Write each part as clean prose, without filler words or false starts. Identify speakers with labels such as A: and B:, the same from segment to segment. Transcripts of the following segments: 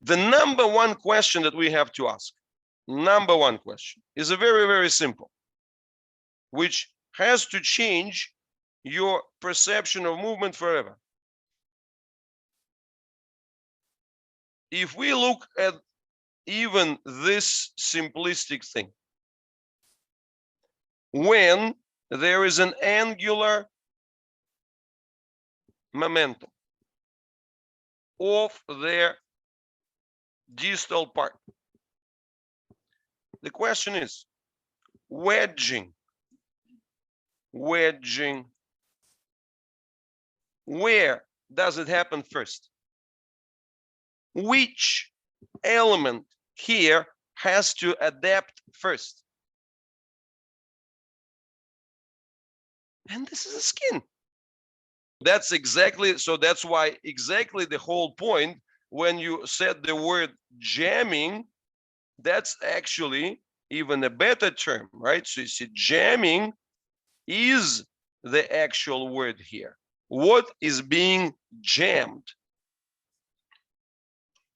A: The number one question that we have to ask, number one question, is a very, very simple, which has to change your perception of movement forever. If we look at even this simplistic thing, when there is an angular momentum of their distal part, the question is, wedging, where does it happen first? Which element here has to adapt first? And this is the skin. That's exactly, so that's why exactly the whole point when you said the word jamming, that's actually even a better term, right? So you see, jamming is the actual word here. What is being jammed?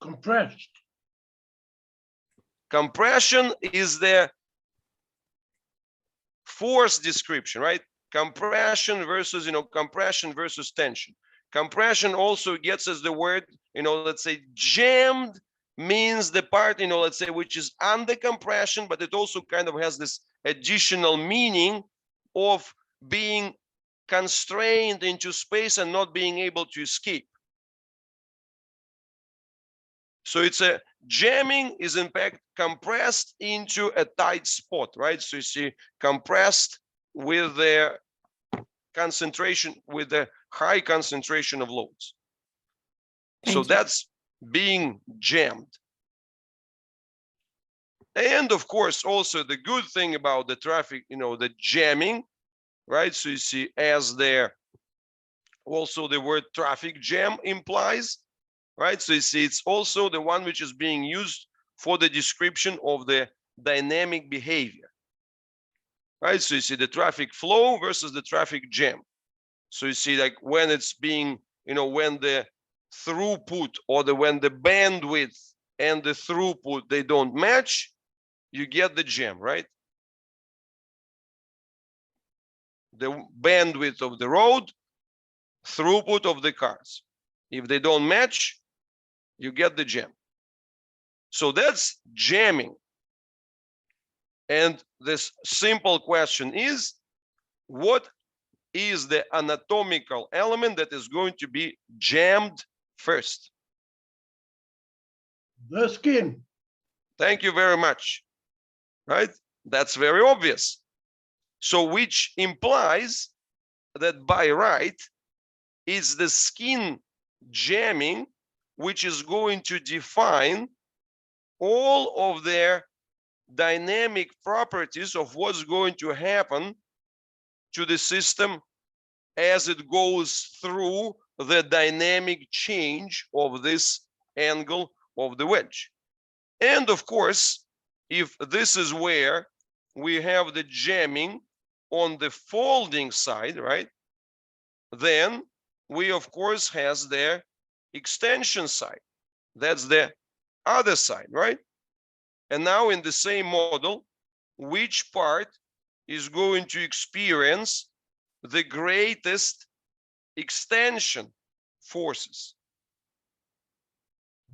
B: Compressed.
A: Compression is the force description, right? Compression versus, compression versus tension. Compression also gets us the word, let's say jammed means the part, let's say, which is under compression, but it also kind of has this additional meaning of being constrained into space and not being able to escape. So it's a jamming is in fact compressed into a tight spot, right? So you see compressed with the concentration, with the high concentration of loads. So that's being jammed. And of course, also the good thing about the traffic, the jamming, right? So you see, as there, also the word traffic jam implies, right? So you see, it's also the one which is being used for the description of the dynamic behavior, right? So you see the traffic flow versus the traffic jam. So you see, like when it's being, when the throughput or when the bandwidth and the throughput, they don't match, you get the jam, right? The bandwidth of the road, throughput of the cars. If they don't match, you get the jam. So that's jamming. And this simple question is, what is the anatomical element that is going to be jammed first?
B: The skin.
A: Thank you very much. Right? That's very obvious. So which implies that by right, it's the skin jamming which is going to define all of their dynamic properties of what's going to happen to the system as it goes through the dynamic change of this angle of the wedge. And of course, if this is where we have the jamming on the folding side, right, then we of course has the extension side. That's the other side, right? And now in the same model, which part is going to experience the greatest extension forces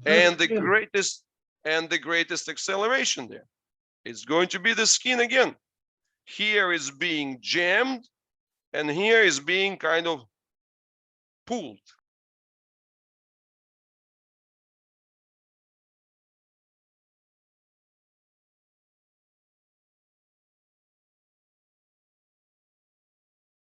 A: and the greatest acceleration there? It's going to be the skin again. Here is being jammed and here is being kind of pulled.